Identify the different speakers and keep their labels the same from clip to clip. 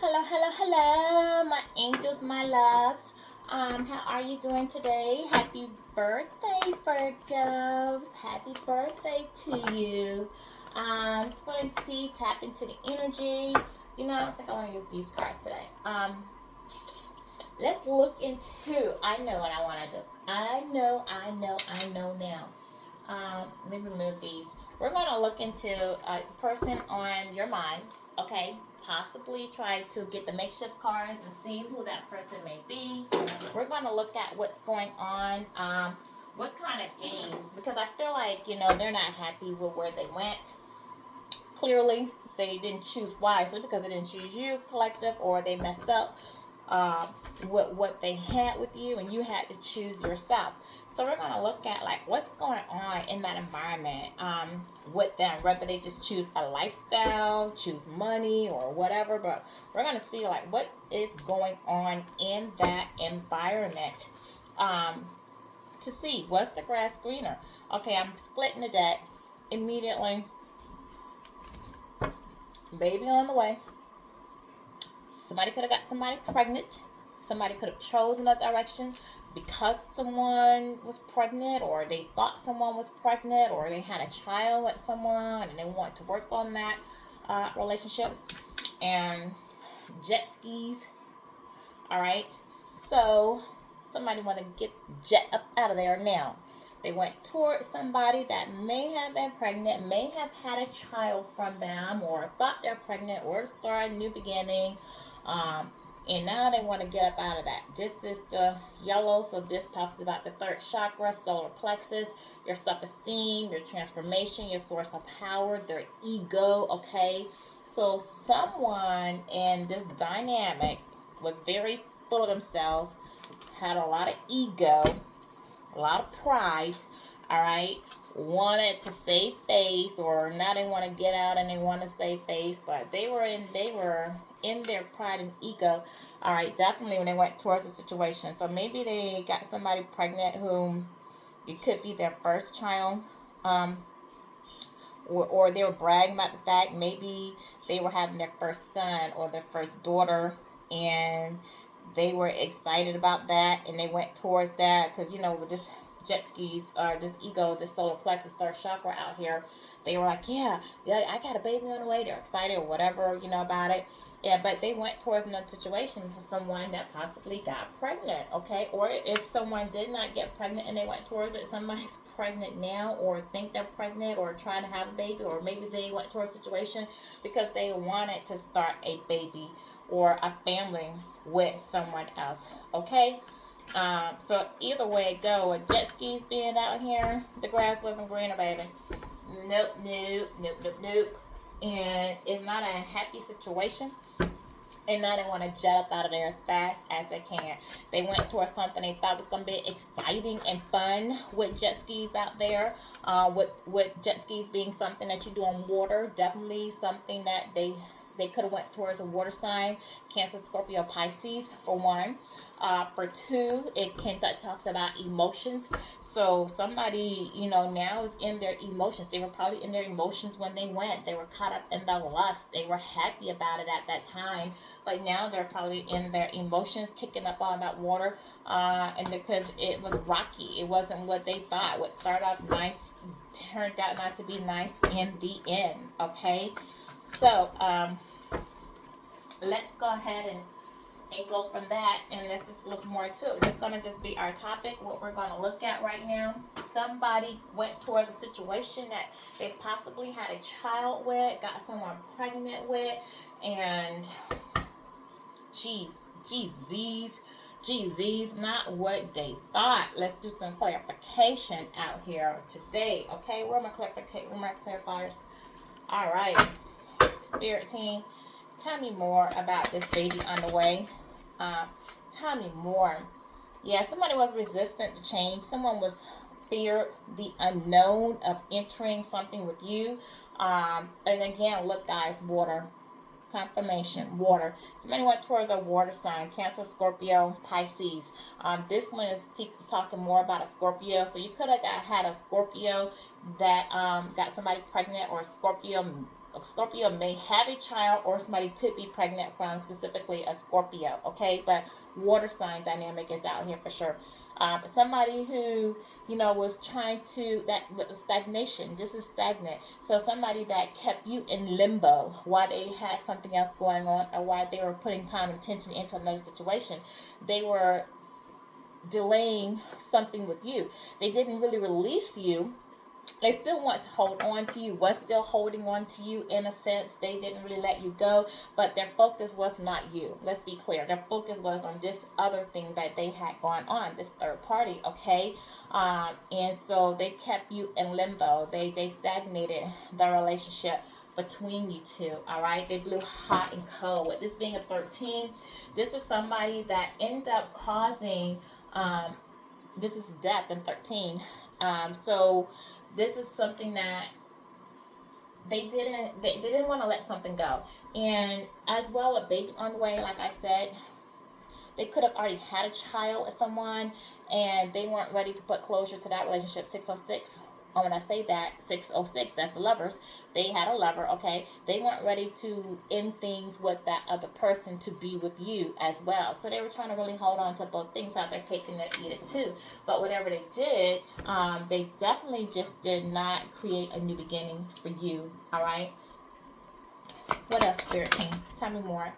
Speaker 1: Hello, hello, hello, my angels, my loves. How are you doing today? Happy birthday, Virgos. Happy birthday to you. Just want to see, tap into the energy. I don't think I want to use these cards today. Let's look into, I know what I want to do. I know now. Let me remove these. We're going to look into the person on your mind, okay? Possibly try to get the makeshift cards and see who that person may be. We're going to look at what's going on, what kind of games, because I feel like, they're not happy with where they went. Clearly, they didn't choose wisely because they didn't choose you, collective, or they messed up with what they had with you and you had to choose yourself. So we're going to look at like what's going on in that environment with them, whether they just choose a lifestyle, choose money or whatever, but we're going to see like what is going on in that environment to see what's the grass greener. Okay, I'm splitting the deck immediately. Baby on the way. Somebody could have got somebody pregnant. Somebody could have chosen a direction because someone was pregnant, or they thought someone was pregnant, or they had a child with someone and they want to work on that relationship. And jet skis. All right. So somebody want to get jet up out of there now. They went towards somebody that may have been pregnant, may have had a child from them, or thought they're pregnant, or started a new beginning. And now they want to get up out of that. This is the yellow, so this talks about the third chakra, solar plexus, your self-esteem, your transformation, your source of power, their ego, okay? So someone in this dynamic was very full of themselves, had a lot of ego, a lot of pride, all right? Wanted to save face, or now they want to get out and they want to save face, but they were in their pride and ego, all right, definitely when they went towards the situation. So maybe they got somebody pregnant whom it could be their first child, or they were bragging about the fact maybe they were having their first son or their first daughter, and they were excited about that and they went towards that because with this jet skis or this ego, this solar plexus, third chakra out here, they were like, yeah, I got a baby on the way. They're excited or whatever, about it. Yeah, but they went towards another situation for someone that possibly got pregnant, okay? Or if someone did not get pregnant and they went towards it, somebody's pregnant now or think they're pregnant or trying to have a baby, or maybe they went towards a situation because they wanted to start a baby or a family with someone else, okay? So either way it go, with jet skis being out here, the grass wasn't greener, baby. Nope, nope, nope, nope, nope. And it's not a happy situation. And now they want to jet up out of there as fast as they can. They went towards something they thought was going to be exciting and fun with jet skis out there. With jet skis being something that you do on water, definitely something that they could have went towards a water sign, Cancer, Scorpio, Pisces, for one. For two, that talks about emotions. So somebody, now is in their emotions. They were probably in their emotions when they went. They were caught up in the lust. They were happy about it at that time. But now they're probably in their emotions, kicking up on that water. And because it was rocky. It wasn't what they thought. What started off nice turned out not to be nice in the end. Okay? So, let's go ahead and go from that, and let's just look more to it. It's going to just be our topic, what we're going to look at right now. Somebody went towards a situation that they possibly had a child with, got someone pregnant with, and geez, not what they thought. Let's do some clarification out here today, okay? Where are my clarifiers? All right, Spirit team, tell me more about this baby on the way. Tell me more. Yeah, somebody was resistant to change. Someone was feared the unknown of entering something with you. And again, look, guys, water. Confirmation, water. Somebody went towards a water sign, Cancer, Scorpio, Pisces. This one is talking more about a Scorpio. So you could have had a Scorpio that got somebody pregnant, or a Scorpio Scorpio may have a child, or somebody could be pregnant from specifically a Scorpio, okay? But water sign dynamic is out here for sure. Somebody who, was trying to, that was stagnation. This is stagnant. So somebody that kept you in limbo while they had something else going on, or while they were putting time and attention into another situation. They were delaying something with you. They didn't really release you. They still want to hold on to you, was still holding on to you in a sense. They didn't really let you go, but their focus was not you. Let's be clear. Their focus was on this other thing that they had going on, this third party, okay? And so they kept you in limbo. They stagnated the relationship between you two, all right? They blew hot and cold. With this being a 13, this is somebody that ended up causing, this is death in 13. So this is something that they didn't want to let something go. And as well, a baby on the way, like I said, they could have already had a child with someone, and they weren't ready to put closure to that relationship. 606. And when I say that, 606, that's the lovers. They had a lover, okay? They weren't ready to end things with that other person to be with you as well. So they were trying to really hold on to both things, have their cake and their eat it too. But whatever they did, they definitely just did not create a new beginning for you, all right? What else, Spirit King? Tell me more.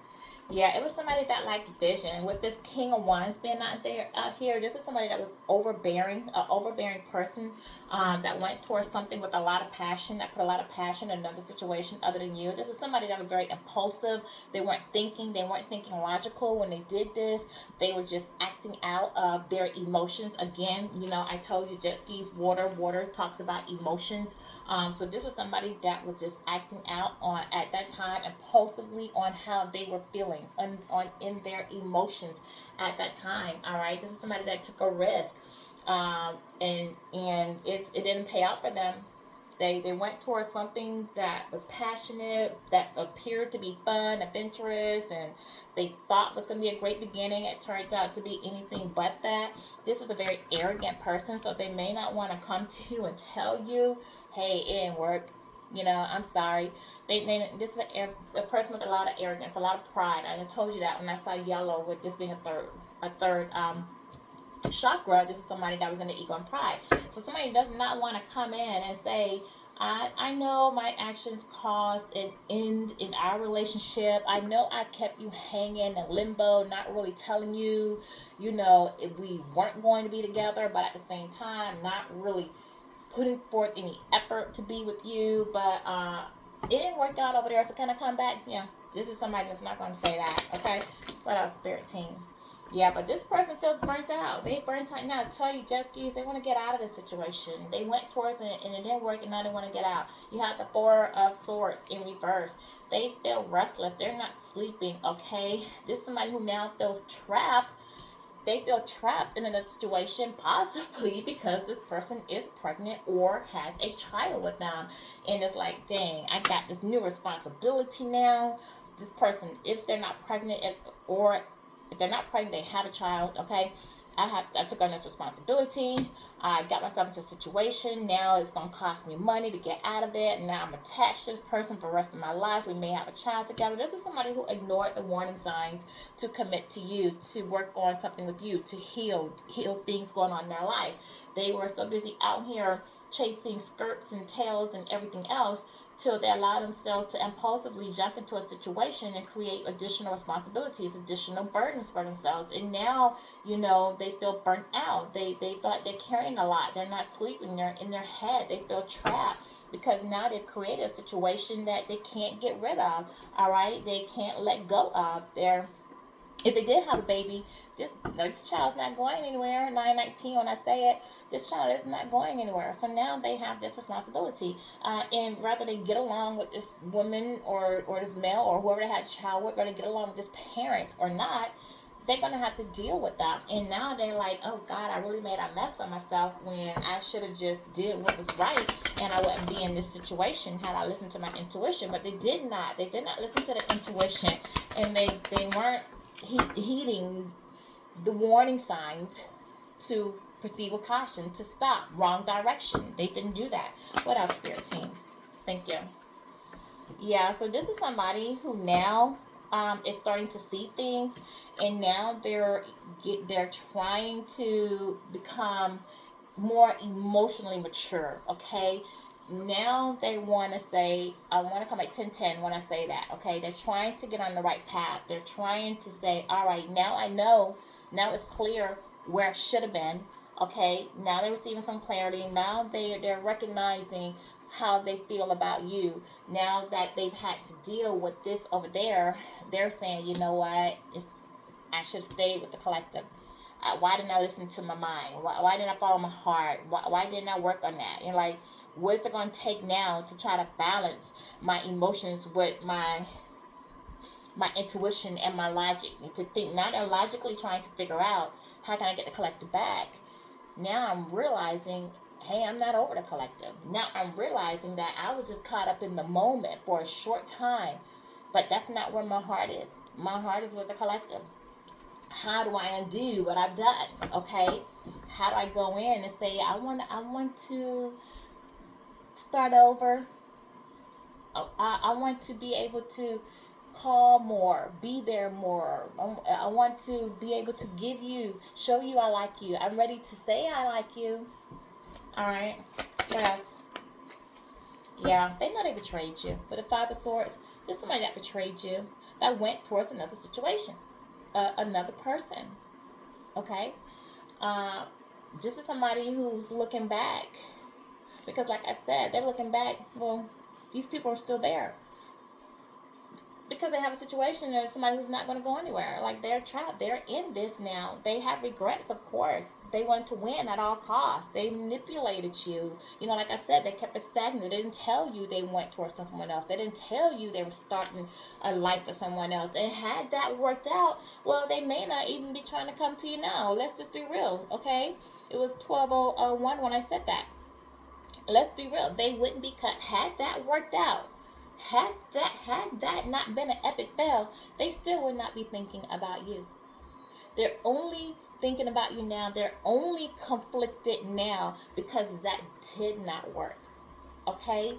Speaker 1: Yeah, it was somebody that lacked vision. With this King of Wands being out here, this is somebody that was overbearing, an overbearing person, that went towards something with a lot of passion, that put a lot of passion in another situation other than you. This was somebody that was very impulsive. They weren't thinking logical when they did this. They were just acting out of their emotions. Again, I told you jet skis, water talks about emotions. So this was somebody that was just acting out at that time impulsively on how they were feeling in their emotions at that time. All right, this is somebody that took a risk, and it didn't pay out for them. They went towards something that was passionate, that appeared to be fun, adventurous, and they thought was going to be a great beginning. It turned out to be anything but that. This is a very arrogant person, so they may not want to come to you and tell you, hey, it didn't work. I'm sorry. This is a person with a lot of arrogance, a lot of pride. I told you that when I saw yellow with this being a third chakra. This is somebody that was in the ego and pride. So somebody does not want to come in and say, I know my actions caused an end in our relationship. I know I kept you hanging in limbo, not really telling you, if we weren't going to be together, but at the same time, not really putting forth any effort to be with you. But it didn't work out over there, so can I come back? Yeah, this is somebody that's not going to say that, okay? What else, Spirit Team? Yeah, but this person feels burnt out. They burnt out. Now, I tell you, jet skis, they want to get out of the situation. They went towards it, and it didn't work, and now they want to get out. You have the Four of Swords in reverse. They feel restless. They're not sleeping, okay? This is somebody who now feels trapped. They feel trapped in a situation, possibly because this person is pregnant or has a child with them. And it's like, dang, I got this new responsibility now. This person, if they're not pregnant, or if they're not pregnant, they have a child, okay? I took on this responsibility. I got myself into a situation. Now it's going to cost me money to get out of it. Now I'm attached to this person for the rest of my life. We may have a child together. This is somebody who ignored the warning signs to commit to you, to work on something with you, to heal things going on in their life. They were so busy out here chasing skirts and tails and everything else, till they allow themselves to impulsively jump into a situation and create additional responsibilities, additional burdens for themselves. And now, they feel burnt out. They feel like they're carrying a lot. They're not sleeping. They're in their head. They feel trapped because now they've created a situation that they can't get rid of. All right? They can't let go of. If they did have a baby, this child's not going anywhere. 919, when I say it, this child is not going anywhere. So now they have this responsibility. And rather they get along with this woman or this male or whoever they had a child with, whether they get along with this parent or not, they're going to have to deal with that. And now they're like, oh, God, I really made a mess for myself when I should have just did what was right, and I wouldn't be in this situation had I listened to my intuition. But they did not. They did not listen to the intuition, and they weren't heeding the warning signs to proceed with caution, to stop, wrong direction. They didn't do that. What else, Spirit Team? Thank you. Yeah, so this is somebody who now is starting to see things, and now they're trying to become more emotionally mature. Okay, now they want to say, I want to come at 10-10 when I say that. Okay, they're trying to get on the right path. They're trying to say, all right, now I know, now it's clear where I should have been. Okay, now they're receiving some clarity. Now they're recognizing how they feel about you. Now that they've had to deal with this over there, they're saying, you know what, I should have stayed with the collective. Why didn't I listen to my mind? Why didn't I follow my heart? Why didn't I work on that? And like, what's it going to take now to try to balance my emotions with my intuition and my logic? And to think, now they're logically trying to figure out, how can I get the collective back? Now I'm realizing, hey, I'm not over the collective. Now I'm realizing that I was just caught up in the moment for a short time, but that's not where my heart is. My heart is with the collective. How do I undo what I've done? Okay, how do I go in and say, I want to start over. I want to be able to call more, be there more. I want to be able to give you, show you I like you. I'm ready to say I like you. All right. Yes. Yeah, they know they betrayed you. With the Five of Swords, there's somebody that betrayed you, that went towards another situation, another person. Okay. Uh, this is somebody who's looking back, because, like I said, they're looking back. Well, these people are still there because they have a situation that somebody who's not going to go anywhere. Like, they're trapped. They're in this now. They have regrets, of course. They want to win at all costs. They manipulated you. You know, like I said, they kept it stagnant. They didn't tell you they went towards someone else. They didn't tell you they were starting a life with someone else. And had that worked out, well, they may not even be trying to come to you now. Let's just be real, okay? It was 12:01 when I said that. Let's be real. They wouldn't be cut. Had that worked out, had that not been an epic fail, they still would not be thinking about you. They're only thinking about you now. They're only conflicted now because that did not work. Okay?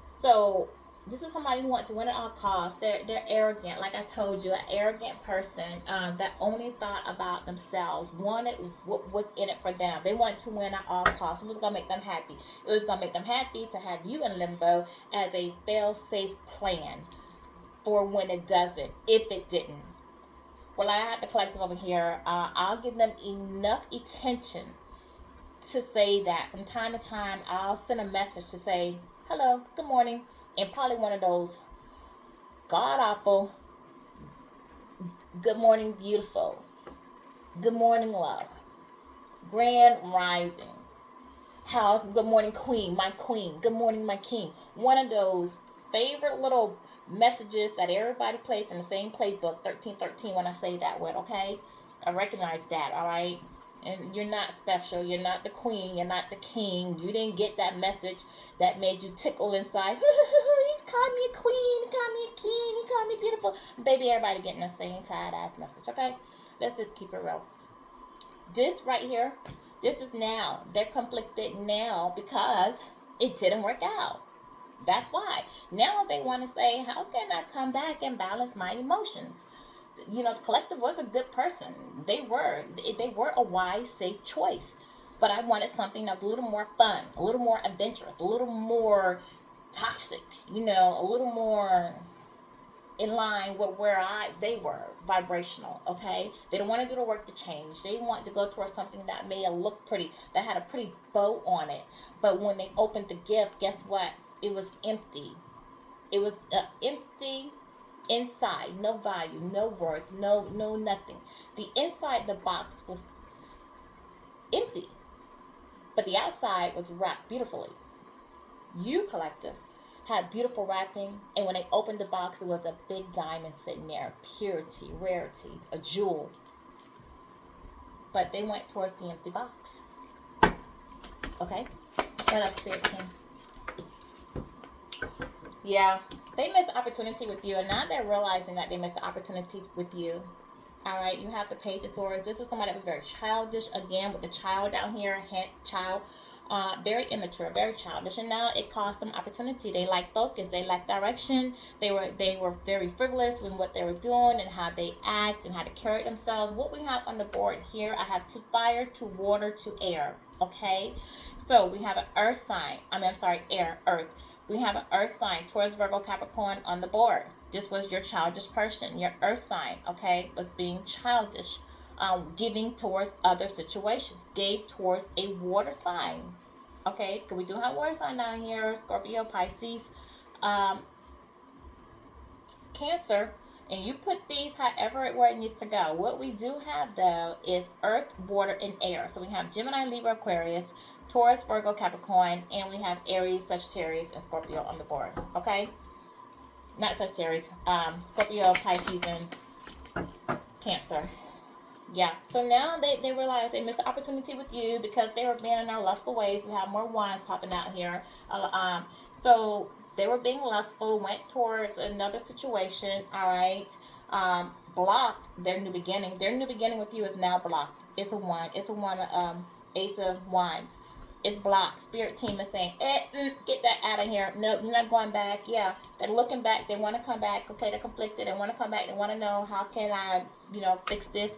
Speaker 1: So this is somebody who wants to win at all costs. They're arrogant, like I told you, an arrogant person that only thought about themselves, wanted what was in it for them. They wanted to win at all costs. It was gonna make them happy. It was gonna make them happy to have you in limbo as a fail-safe plan for when it doesn't, if it didn't. Well, I have the collective over here. I'll give them enough attention to say that from time to time I'll send a message to say, hello, good morning, and probably one of those god awful, good morning, beautiful, good morning, love, grand rising, house, good morning, queen, good morning, my king. One of those favorite little messages that everybody plays from the same playbook, 1313, when I say that word, okay? I recognize that, all right? And you're not special. You're not the queen. You're not the king. You didn't get that message that made you tickle inside. He's called me a queen. He called me a king. He called me beautiful. Baby, everybody getting the same tired-ass message, okay? Let's just keep it real. This right here, this is now. They're conflicted now because it didn't work out. That's why. Now they want to say, how can I come back and balance my emotions? You know, the collective was a good person. They were a wise, safe choice. But I wanted something that was a little more fun, a little more adventurous, a little more toxic, a little more in line with where they were vibrational. Okay, they don't want to do the work to change. They want to go towards something that made it look pretty, that had a pretty bow on it. But when they opened the gift, guess what? It was empty. It was empty inside. No value, no worth, no nothing. The inside the box was empty, but the outside was wrapped beautifully. You, collective, had beautiful wrapping, and when they opened the box, it was a big diamond sitting there, purity, rarity, a jewel. But they went towards the empty box. Okay, and that's Spirit Team. Yeah, they missed the opportunity with you, and now they're realizing that they missed the opportunities with you. All right, you have the Page of Swords. This is somebody that was very childish, again, with the child down here, hence child. very immature, very childish, and now it cost them opportunity. They lack focus, they lack direction. They were very frivolous with what they were doing and how they act and how to carry themselves. What we have on the board here, I have 2 fire, 2 water, 2 air. Okay, so we have an earth sign. I'm sorry, air, earth. We have an earth sign, Taurus, Virgo, Capricorn on the board. This was your childish person, your earth sign. Okay, was being childish. Giving towards other situations, gave towards a water sign. Okay, because we do have water sign down here, Scorpio, Pisces, um, Cancer, and you put these however where it needs to go. What we do have though is earth, water, and air. So we have Gemini, Libra, Aquarius, Taurus, Virgo, Capricorn, and we have Aries, Sagittarius, and Scorpio on the board. Okay, not Sagittarius, Scorpio, Pisces, and Cancer. Yeah, so now they realize they missed the opportunity with you because they were being in their lustful ways. We have more wands popping out here. So they were being lustful, went towards another situation, all right? Blocked their new beginning. Their new beginning with you is now blocked. It's a wand. It's a wand, Ace of Wands. It's blocked. Spirit team is saying, get that out of here. No, you're not going back. Yeah, they're looking back. They want to come back. Okay, they're conflicted. They want to come back. They want to know, how can I, fix this?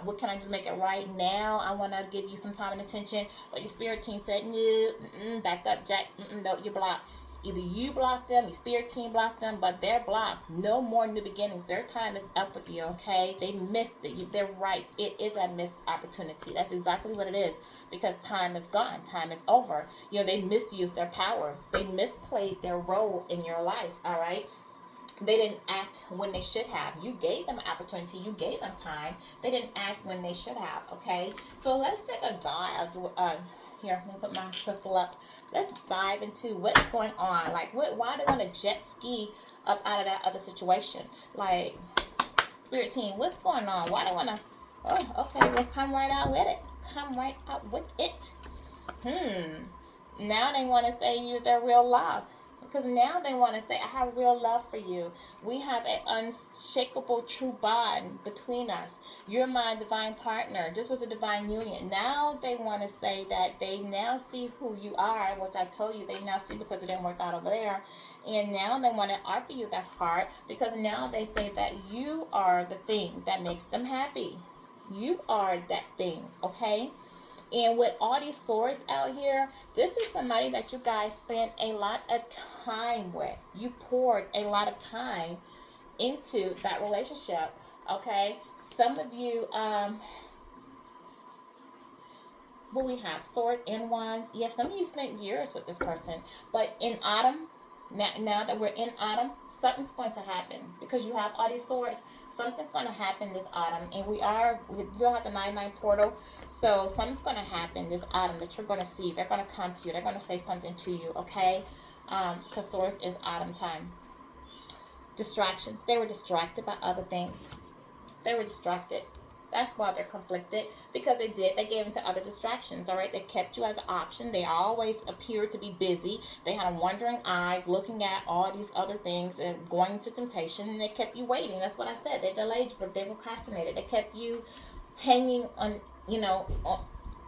Speaker 1: What can I do to make it right now? I want to give you some time and attention. But your spirit team said, no, back up, Jack. No, you're blocked. Either you blocked them, your spirit team blocked them, but they're blocked. No more new beginnings. Their time is up with you, okay? They missed it. They're right. It is a missed opportunity. That's exactly what it is, because time is gone. Time is over. They misused their power. They misplayed their role in your life, all right? They didn't act when they should have. You gave them an opportunity. You gave them time. They didn't act when they should have, okay? So let's take a dive. Here, let me put my crystal up. Let's dive into what's going on. Like, why do they want to jet ski up out of that other situation? Like, spirit team, what's going on? Why do they want to... Oh, okay, well, come right out with it. Come right out with it. Now they want to say you're their real love. Because now they want to say, I have real love for you. We have an unshakable, true bond between us. You're my divine partner. This was a divine union. Now they want to say that they now see who you are, which I told you they now see because it didn't work out over there. And now they want to offer you their heart, because now they say that you are the thing that makes them happy. You are that thing, okay? And with all these swords out here, this is somebody that you guys spent a lot of time with. You poured a lot of time into that relationship, okay? Some of you, what we have, swords and wands. Yes, some of you spent years with this person. But in autumn, now that we're in autumn, something's going to happen. Because you have all these swords, something's going to happen this autumn. And we do have the 9-9 portal. So something's going to happen this autumn that you're going to see. They're going to come to you. They're going to say something to you, okay? Because swords is autumn time. Distractions. They were distracted by other things. They were distracted. That's why they're conflicted, because they gave into other distractions, all right? They kept you as an option. They always appeared to be busy. They had a wandering eye looking at all these other things and going into temptation, and they kept you waiting. That's what I said. They delayed you, but they procrastinated. They kept you hanging on,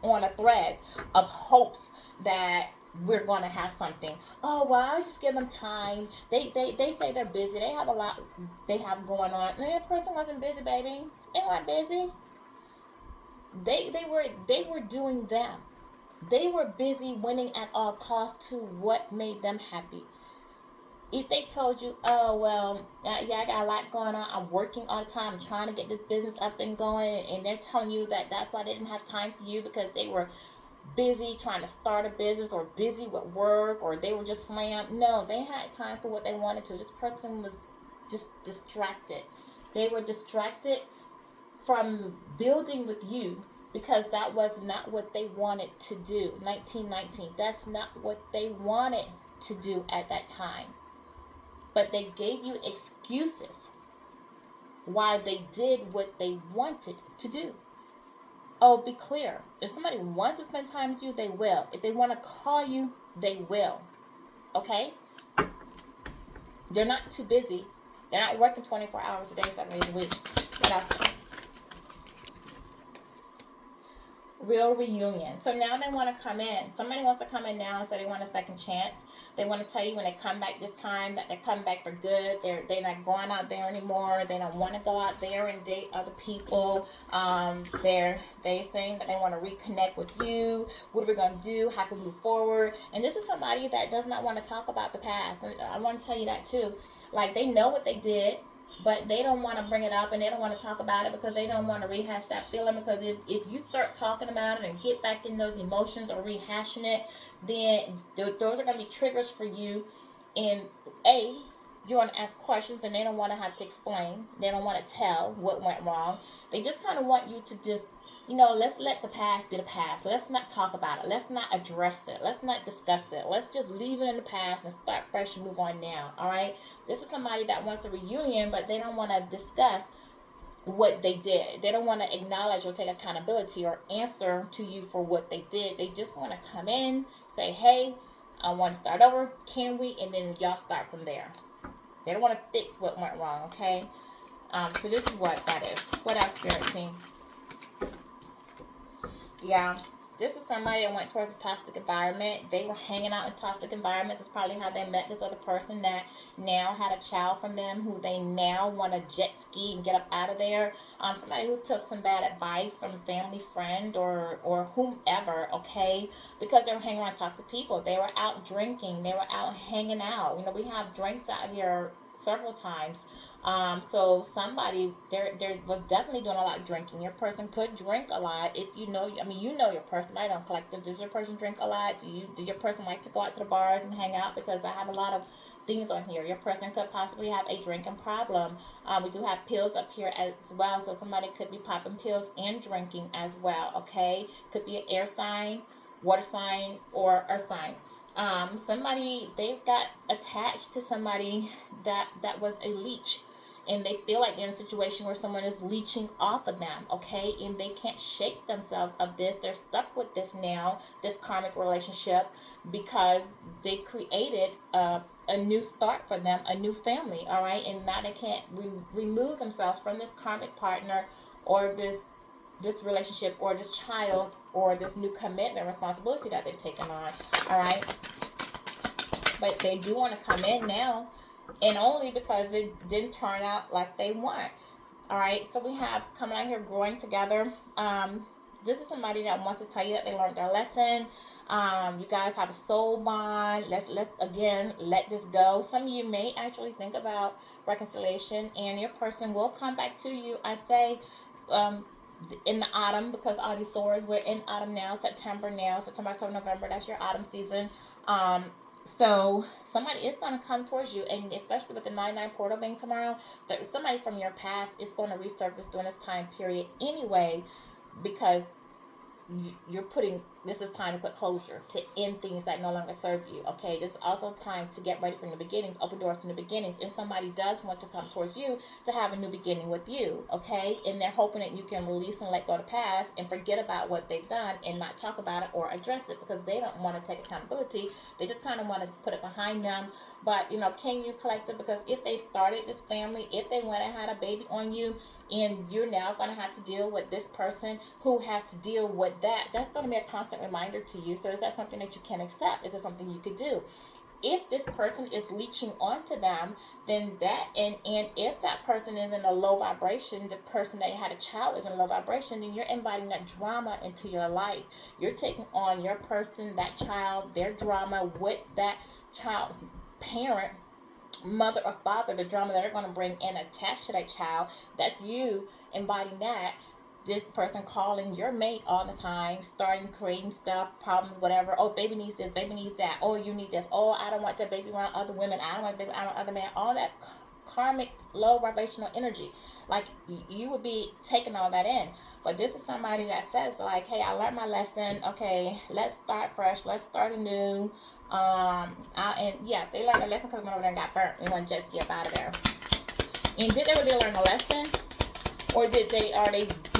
Speaker 1: on a thread of hopes that we're going to have something. Oh, well, I just give them time. They say they're busy. They have a lot they have going on. That person wasn't busy, baby. They weren't busy. They were doing them. They were busy winning at all costs to what made them happy. If they told you, oh, well, yeah, I got a lot going on. I'm working all the time. I'm trying to get this business up and going. And they're telling you that that's why they didn't have time for you, because they were busy trying to start a business, or busy with work, or they were just slammed. No, they had time for what they wanted to. This person was just distracted. They were distracted from building with you, because that was not what they wanted to do. 1919, that's not what they wanted to do at that time. But they gave you excuses why they did what they wanted to do. Oh, be clear. If somebody wants to spend time with you, they will. If they want to call you, they will. Okay? They're not too busy. They're not working 24 hours a day, 7 days a week. What else? Real reunion. So now they want to come in. Somebody wants to come in now and say they want a second chance. They want to tell you when they come back this time that they're coming back for good. They're not going out there anymore. They don't want to go out there and date other people. They're saying that they want to reconnect with you. What are we going to do? How can we move forward? And this is somebody that does not want to talk about the past. And I want to tell you that too. Like, they know what they did, but they don't want to bring it up and they don't want to talk about it because they don't want to rehash that feeling. Because if you start talking about it and get back in those emotions or rehashing it, then those are going to be triggers for you. And you want to ask questions and they don't want to have to explain. They don't want to tell what went wrong. They just kind of want you to just, let's let the past be the past. Let's not talk about it. Let's not address it. Let's not discuss it. Let's just leave it in the past and start fresh and move on now. All right? This is somebody that wants a reunion, but they don't want to discuss what they did. They don't want to acknowledge or take accountability or answer to you for what they did. They just want to come in, say, hey, I want to start over. Can we? And then y'all start from there. They don't want to fix what went wrong, okay? So this is what that is. What else, Spirit Team? Yeah, this is somebody that went towards a toxic environment. They were hanging out in toxic environments. It's probably how they met this other person that now had a child from them who they now want to jet ski and get up out of there. Somebody who took some bad advice from a family friend or whomever, okay, because they were hanging around toxic people. They were out drinking. They were out hanging out. We have drinks out here several times. So somebody there was definitely doing a lot of drinking. Your person could drink a lot if you know your person. I don't collective. Does your person drink a lot? Do your person like to go out to the bars and hang out? Because I have a lot of things on here. Your person could possibly have a drinking problem. We do have pills up here as well. So somebody could be popping pills and drinking as well. Okay, could be an air sign, water sign, or earth sign. Somebody, they got attached to somebody that was a leech, and they feel like they're in a situation where someone is leeching off of them, okay, and they can't shake themselves of this. They're stuck with this now, this karmic relationship, because they created a new start for them, a new family, all right, and now they can't remove themselves from this karmic partner or this relationship or this child or this new commitment responsibility that they've taken on, all right. But they do want to come in now, and only because it didn't turn out like they want. All right, so we have coming out here growing together. This is somebody that wants to tell you that they learned their lesson. You guys have a soul bond. Let's again let this go. Some of you may actually think about reconciliation, and your person will come back to you. I say in the autumn, because all these swords, we're in autumn now, September, October, November. That's your autumn season. So somebody is going to come towards you, and especially with the 9/9 portal being tomorrow, somebody from your past is going to resurface during this time period anyway, because this is time to put closure, to end things that no longer serve you, okay? This is also time to get ready for new beginnings, open doors to new beginnings, and somebody does want to come towards you to have a new beginning with you, okay? And they're hoping that you can release and let go of the past and forget about what they've done and not talk about it or address it, because they don't want to take accountability. They just kind of want to just put it behind them. But can you collect it? Because if they started this family, if they went and had a baby on you, and you're now going to have to deal with this person who has to deal with that's going to be a constant reminder to you. So is that something that you can accept? Is it something you could do? If this person is leeching onto them, then and if that person is in a low vibration, the person that had a child is in a low vibration, then you're inviting that drama into your life. You're taking on your person, that child, their drama with that child's parent, mother or father, the drama that they're going to bring in attached to that child. That's you inviting that. This person calling your mate all the time, starting creating stuff, problems, whatever. Oh, baby needs this, baby needs that. Oh, you need this. Oh, I don't want that baby around other women. I don't want baby around other men. All that karmic low vibrational energy. Like, you would be taking all that in. But this is somebody that says, like, hey, I learned my lesson. Okay, let's start fresh. Let's start anew. And yeah, they learned a lesson because they went over there and got burnt. They want to just get out of there. And did they really learn a lesson, or do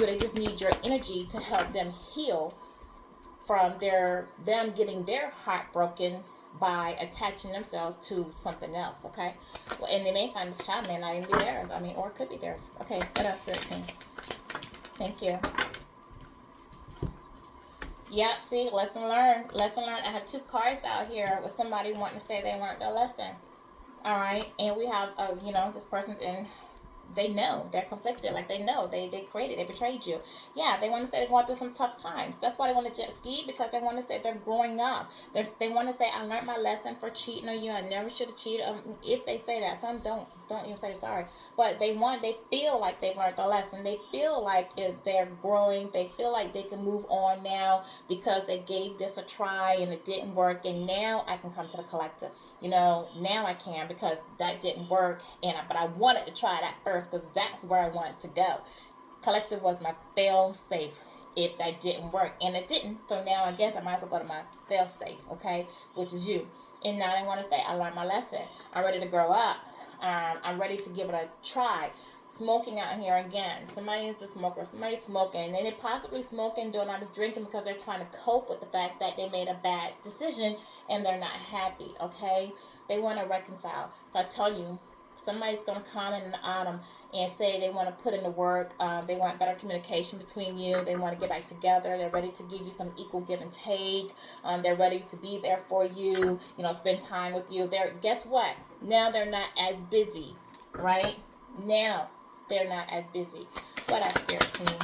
Speaker 1: they just need your energy to help them heal from them getting their heart broken by attaching themselves to something else? Okay, well, and they may find this child may not even be theirs. Or it could be theirs. Okay, what else, 13? Thank you. Yep, see, lesson learned. Lesson learned. I have two cards out here with somebody wanting to say they learned their lesson. All right, and we have, this person in, they know they're conflicted. Like, they know they created, they betrayed you. Yeah, they want to say they're going through some tough times. That's why they want to jet ski, because they want to say they're growing up. They want to say, I learned my lesson for cheating on you. I never should have cheated. If they say that, some don't even say sorry. But they feel like they've learned the lesson. They feel like if they're growing. They feel like they can move on now because they gave this a try and it didn't work. And now I can come to the collective. Now I can, because that didn't work. But I wanted to try that first because that's where I wanted to go. Collective was my fail safe if that didn't work, and it didn't. So now I guess I might as well go to my fail safe, okay, which is you. And now I want to say I learned my lesson. I'm ready to grow up. I'm ready to give it a try. Smoking out here again. Somebody is a smoker. Somebody's smoking. And they're possibly smoking, doing all this drinking because they're trying to cope with the fact that they made a bad decision and they're not happy, okay? They want to reconcile. So I tell you, somebody's going to comment in the autumn and say they want to put in the work. They want better communication between you. They want to get back together. They're ready to give you some equal give and take. They're ready to be there for you, spend time with you. Guess what? Now they're not as busy, right? Now they're not as busy. What else, Spirit Team?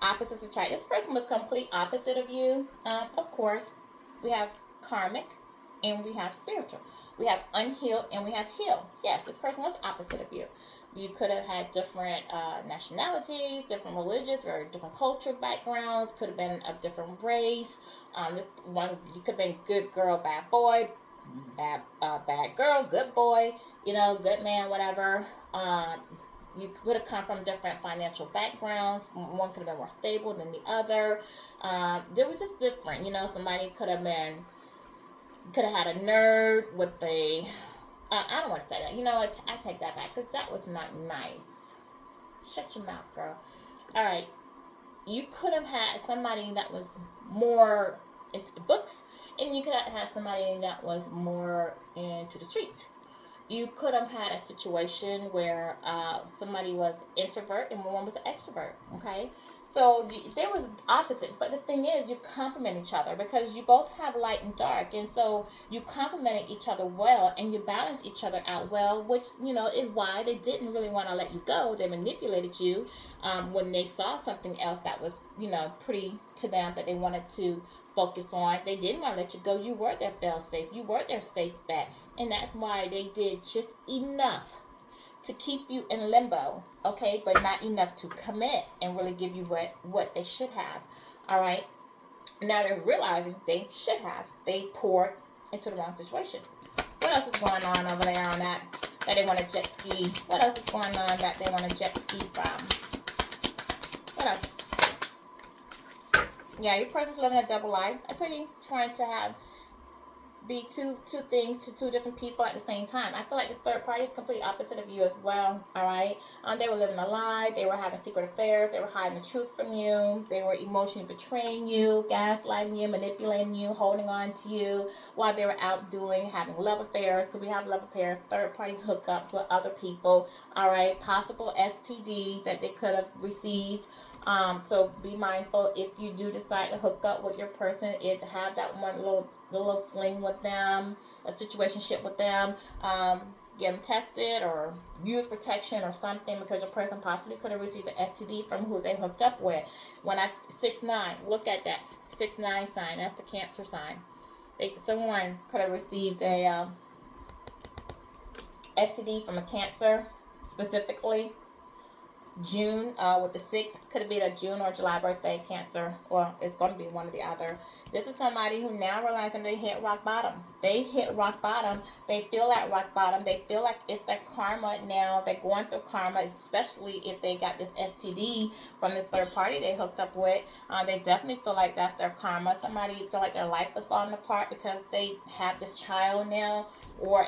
Speaker 1: Opposites attract. This person was complete opposite of you. Of course, we have karmic and we have spiritual. We have unhealed and we have healed. Yes, this person was opposite of you. You could have had different nationalities, different religions, very different cultural backgrounds. Could have been of different race. This one, you could have been good girl, bad boy, bad girl, good boy. Good man, whatever. You could have come from different financial backgrounds. One could have been more stable than the other. There was just different. Somebody could have had a nerd with I don't want to say that. You know what? I take that back because that was not nice. Shut your mouth, girl. All right. You could have had somebody that was more into the books, and you could have had somebody that was more into the streets. You could have had a situation where somebody was introvert and one was an extrovert, okay? So there was opposites, but the thing is, you complement each other because you both have light and dark, and so you complemented each other well, and you balance each other out well, which is why they didn't really want to let you go. They manipulated you when they saw something else that was pretty to them that they wanted to focus on. They didn't want to let you go. You were their fail safe. You were their safe bet, and that's why they did just enough to keep you in limbo, okay, but not enough to commit and really give you what they should have. All right, now they're realizing they should have. They poured into the wrong situation. What else is going on over there on that they want to jet ski? What else is going on that they want to jet ski from? What else? Yeah, your person's living a double life. I tell you, trying to be two things to two different people at the same time. I feel like this third party is completely opposite of you as well. All right, they were living a lie. They were having secret affairs. They were hiding the truth from you. They were emotionally betraying you, gaslighting you, manipulating you, holding on to you while they were out having love affairs. Because we have love affairs, third party hookups with other people. All right, possible STD that they could have received. So be mindful if you do decide to hook up with your person, have that one little fling with them, a situationship with them. Get them tested or use protection or something, because your person possibly could have received the STD from who they hooked up with. 6-9, look at that 6-9 sign. That's the Cancer sign. Someone could have received a STD from a Cancer, specifically June with the 6th. Could have been a June or July birthday Cancer, or it's going to be one or the other. This is somebody who now realizing they hit rock bottom. They hit rock bottom. They feel at rock bottom. They feel like it's their karma now. They're going through karma, especially if they got this STD from this third party they hooked up with. They definitely feel like that's their karma. Somebody feel like their life is falling apart because they have this child now, or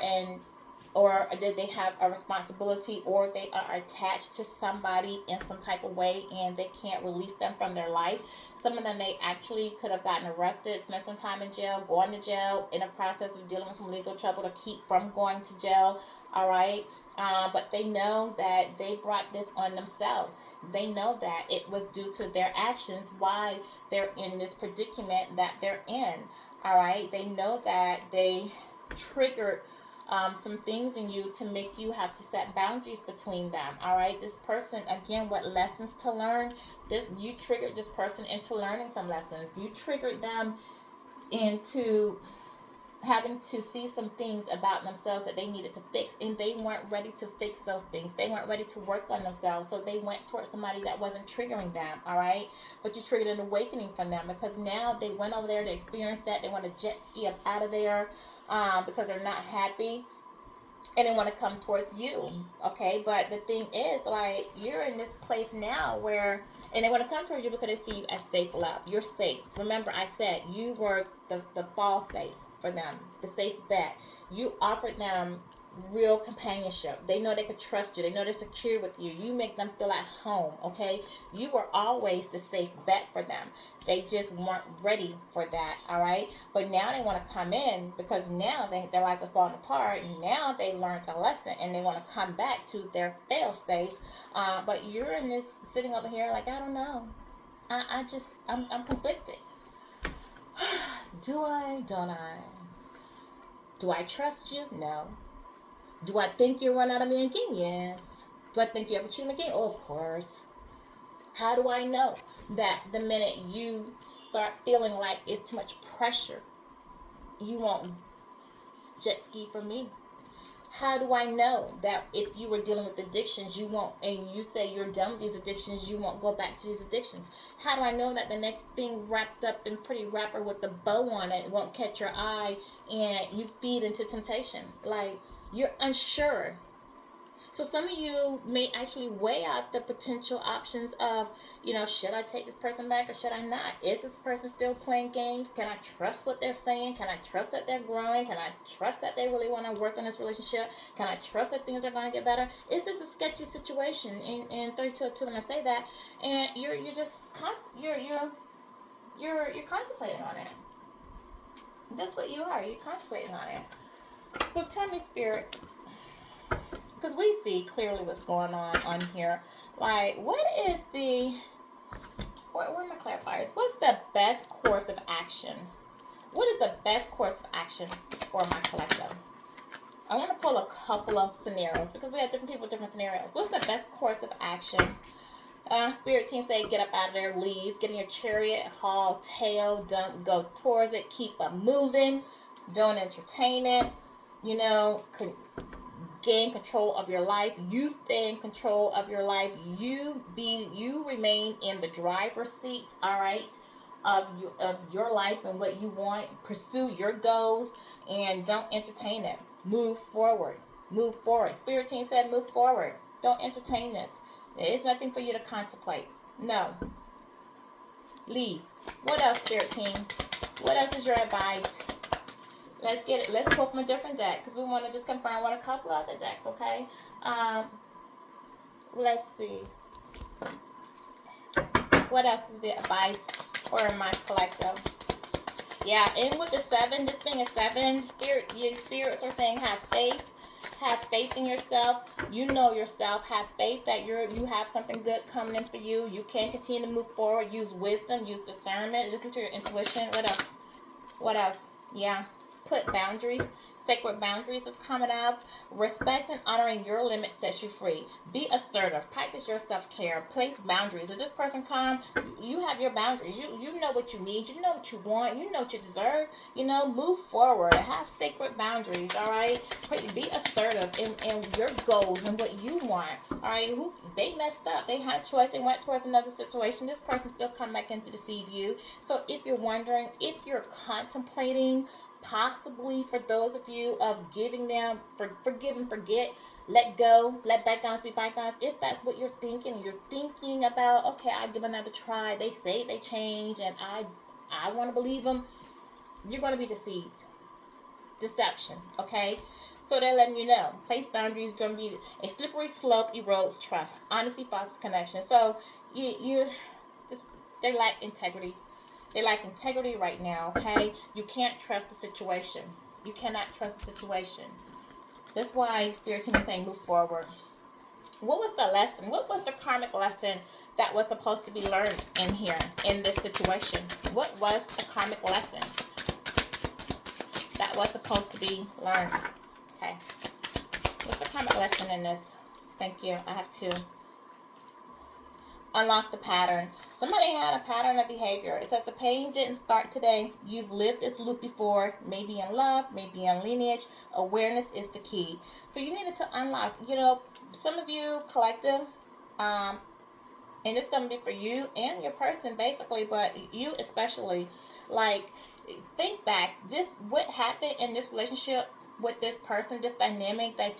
Speaker 1: that they have a responsibility, or they are attached to somebody in some type of way and they can't release them from their life. Some of them may actually could have gotten arrested, spent some time in jail, going to jail, in the process of dealing with some legal trouble to keep from going to jail. All right. But they know that they brought this on themselves. They know that it was due to their actions why they're in this predicament that they're in. All right. They know that they triggered some things in you to make you have to set boundaries between them. All right. This person, again, what lessons to learn? This, you triggered this person into learning some lessons. You triggered them into having to see some things about themselves that they needed to fix, and they weren't ready to fix those things. They weren't ready to work on themselves, so they went towards somebody that wasn't triggering them. All right, but you triggered an awakening from them, because now they went over there to experience that. They want to jet ski up out of there, because they're not happy, and they want to come towards you. Okay, but the thing is, like, you're in this place now where, and they want to come towards you because they see you as safe love. You're safe. Remember, I said you were the fall safe for them, the safe bet. You offered them real companionship. They know they could trust you. They know they're secure with you. You make them feel at home. Okay, you were always the safe bet for them. They just weren't ready for that. All right, but now they want to come in because now their life is falling apart. Now they learned the lesson and they want to come back to their fail safe. But you're in this sitting over here like, I don't know. I'm conflicted. Do I? Don't I? Do I trust you? No. Do I think you'll run out of me again? Yes. Do I think you ever cheat me again? Oh, of course. How do I know that the minute you start feeling like it's too much pressure, you won't jet ski for me? How do I know that if you were dealing with addictions, you won't, and you say you're done with these addictions, you won't go back to these addictions? How do I know that the next thing wrapped up in pretty wrapper with the bow on it won't catch your eye and you feed into temptation? Like, you're unsure. So some of you may actually weigh out the potential options of, should I take this person back or should I not? Is this person still playing games? Can I trust what they're saying? Can I trust that they're growing? Can I trust that they really want to work on this relationship? Can I trust that things are going to get better? It's just a sketchy situation. In 32 when I say that, and you're just you're contemplating on it. That's what you are. You're contemplating on it. So tell me, Spirit, because we see clearly what's going on here. Like, what is where are my clarifiers? What's the best course of action? What is the best course of action for my collective? I want to pull a couple of scenarios because we have different people with different scenarios. What's the best course of action? Spirit team say get up out of there, leave, get in your chariot, haul tail, don't go towards it, keep up moving, don't entertain it, gain control of your life. You stay in control of your life. You remain in the driver's seat, all right, of your life and what you want. Pursue your goals and don't entertain it. Move forward. Move forward. Spirit team said move forward. Don't entertain this. There is nothing for you to contemplate. No. Leave. What else, Spirit team? What else is your advice? Let's get it. Let's pull from a different deck because we want to just confirm what a couple other decks, okay? Let's see. What else is the advice for my collective? Yeah, and with the 7, this being a 7, spirits are saying have faith. Have faith in yourself. You know yourself. Have faith that you have something good coming in for you. You can continue to move forward. Use wisdom. Use discernment. Listen to your intuition. What else? What else? Yeah. Put boundaries. Sacred boundaries is coming up. Respect and honoring your limits sets you free. Be assertive. Practice your self-care. Place boundaries. If this person comes, you have your boundaries. You know what you need. You know what you want. You know what you deserve. Move forward. Have sacred boundaries, all right? Be assertive in your goals and what you want, all right? They messed up. They had a choice. They went towards another situation. This person still come back in to deceive you. So if you're wondering, if you're contemplating possibly for those of you of giving them forgive and forget, let go, let bygones be bygones, if that's what you're thinking about, okay, I'll give another try, they say they change and I want to believe them, you're going to be deceived. Deception, okay? So they're letting you know, place boundaries, going to be a slippery slope, erodes trust, honesty fosters connection. So you just, they lack integrity. They lack integrity right now, okay? You can't trust the situation. You cannot trust the situation. That's why Spirit Team is saying move forward. What was the lesson? What was the karmic lesson that was supposed to be learned in here, in this situation? What was the karmic lesson that was supposed to be learned? Okay. What's the karmic lesson in this? Thank you. I have to unlock the pattern. Somebody had a pattern of behavior. It says the pain didn't start today. You've lived this loop before, maybe in love, maybe in lineage. Awareness is the key. So you needed to unlock, some of you collective, and it's going to be for you and your person basically, but you especially, like, think back, what happened in this relationship with this person, this dynamic that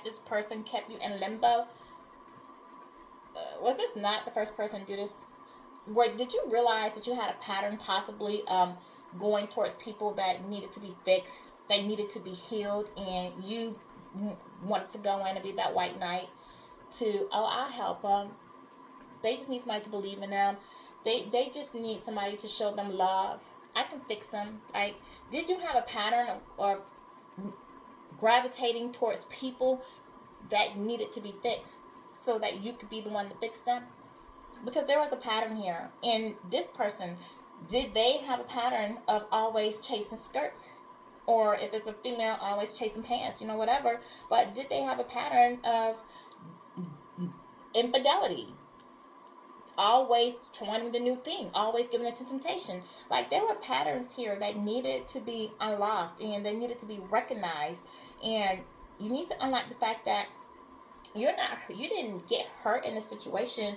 Speaker 1: this person kept you in limbo. Was this not the first person to do this? Did you realize that you had a pattern possibly going towards people that needed to be fixed, that needed to be healed, and you wanted to go in and be that white knight to, I'll help them. They just need somebody to believe in them. They just need somebody to show them love. I can fix them. Like, did you have a pattern of gravitating towards people that needed to be fixed so that you could be the one to fix them? Because there was a pattern here. And this person, did they have a pattern of always chasing skirts? Or if it's a female, always chasing pants, whatever. But did they have a pattern of infidelity? Always trying the new thing, always giving it to temptation. Like, there were patterns here that needed to be unlocked and they needed to be recognized. And you need to unlock the fact that you didn't get hurt in a situation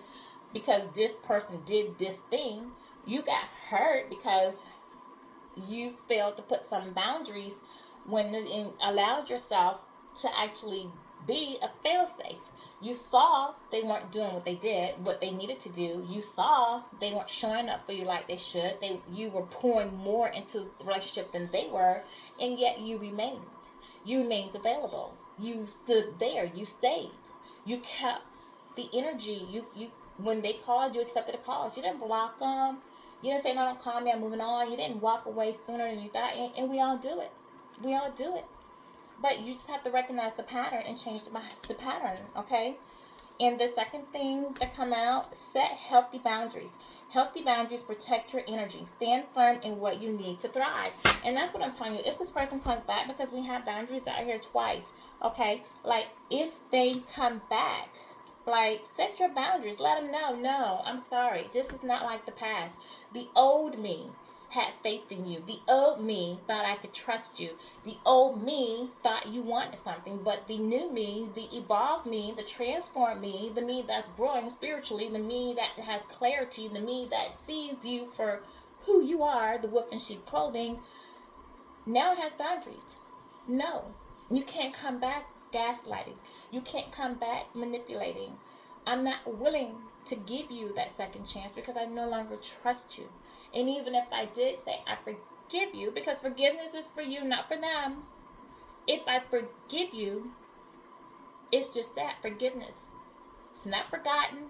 Speaker 1: because this person did this thing. You got hurt because you failed to put some boundaries and allowed yourself to actually be a failsafe. You saw they weren't doing what they needed to do. You saw they weren't showing up for you like they should. You were pouring more into the relationship than they were, and yet you remained. You remained available. You stood there. You stayed. You kept the energy. You when they called, you accepted the calls. You didn't block them. You didn't say, no, don't call me, I'm moving on. You didn't walk away sooner than you thought. And we all do it. We all do it. But you just have to recognize the pattern and change the pattern, okay? And the second thing that come out, set healthy boundaries. Healthy boundaries protect your energy. Stand firm in what you need to thrive. And that's what I'm telling you. If this person comes back, because we have boundaries out here twice, okay? Like, if they come back, like, set your boundaries. Let them know, no, I'm sorry. This is not like the past. The old me had faith in you. The old me thought I could trust you. The old me thought you wanted something. But the new me, the evolved me, the transformed me, the me that's growing spiritually, the me that has clarity, the me that sees you for who you are, the wolf in sheep clothing, now has boundaries. No, you can't come back gaslighting. You can't come back manipulating. I'm not willing to give you that second chance because I no longer trust you. And even if I did say I forgive you, because forgiveness is for you, not for them. If I forgive you, it's just that, forgiveness. It's not forgotten.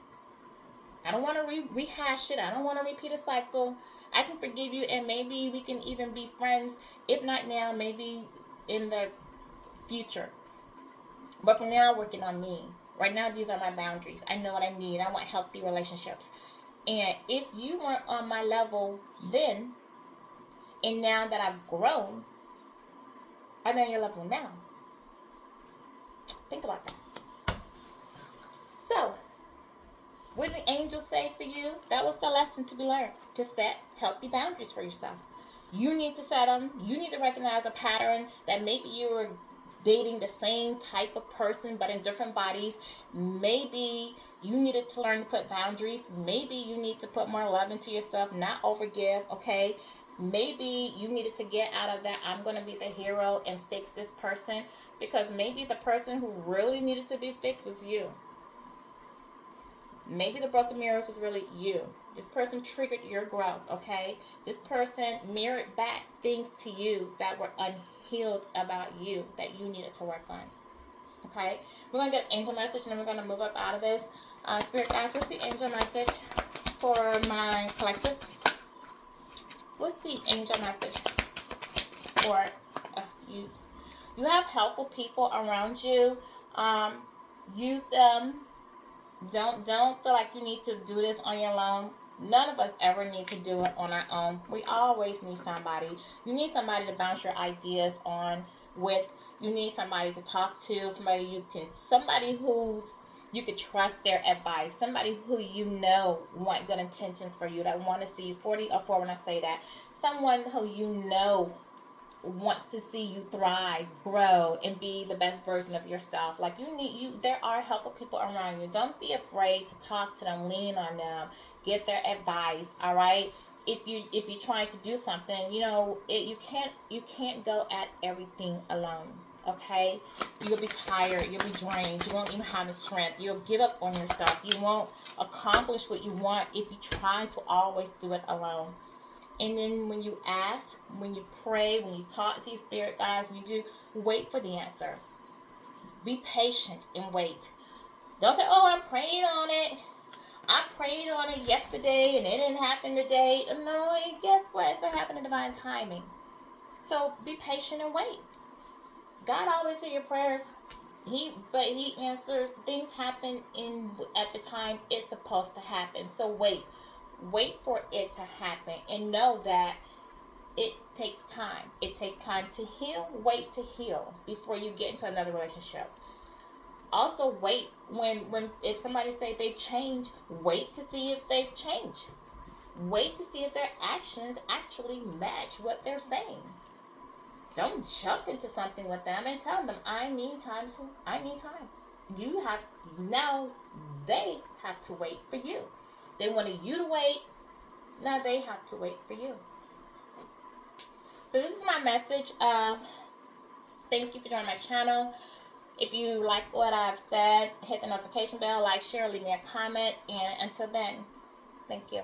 Speaker 1: I don't want to rehash it. I don't want to repeat a cycle. I can forgive you, and maybe we can even be friends. If not now, maybe in the future. But for now, working on me. Right now, these are my boundaries. I know what I need. I want healthy relationships. And if you weren't on my level then, and now that I've grown, are they on your level now? Think about that. So, what did the angels say for you? That was the lesson to be learned. To set healthy boundaries for yourself. You need to set them. You need to recognize a pattern that maybe you were dating the same type of person but in different bodies. Maybe you needed to learn to put boundaries. Maybe you need to put more love into yourself, not overgive, okay? Maybe you needed to get out of that I'm going to be the hero and fix this person, because maybe the person who really needed to be fixed was you. Maybe the broken mirrors was really you. This person triggered your growth, okay? This person mirrored back things to you that were unhealed about you that you needed to work on, okay? We're going to get an angel message, and then we're going to move up out of this. Spirit guys, what's the angel message for my collective? What's the angel message for you? You have helpful people around you. Um, use them. Don't feel like you need to do this on your own. None of us ever need to do it on our own. We always need somebody. You need somebody to bounce your ideas on with. You need somebody to talk to. Somebody who's you could trust their advice. Somebody who you know want good intentions for you, that want to see you 40 or 4 when I say that. Someone who you know wants to see you thrive, grow, and be the best version of yourself. Like there are helpful people around you. Don't be afraid to talk to them, lean on them, get their advice. All right. If you're trying to do something, you can't go at everything alone. Okay, you'll be tired, you'll be drained, you won't even have the strength, you'll give up on yourself, you won't accomplish what you want if you try to always do it alone. And then when you ask, when you pray, when you talk to your spirit guides, when you do, wait for the answer. Be patient and wait. Don't say, oh, I prayed on it. I prayed on it yesterday and it didn't happen today. No, and guess what? It's going to happen in divine timing. So be patient and wait. God always hears your prayers. He answers. Things happen in at the time it's supposed to happen. So wait for it to happen, and know that it takes time. It takes time to heal. Wait to heal before you get into another relationship. Also, wait when if somebody say they've changed, wait to see if they've changed. Wait to see if their actions actually match what they're saying. Don't jump into something with them and tell them, I need time. So I need time. You have now. They have to wait for you. They wanted you to wait. Now they have to wait for you. So this is my message. Thank you for joining my channel. If you like what I've said, hit the notification bell, like, share, leave me a comment. And until then, thank you.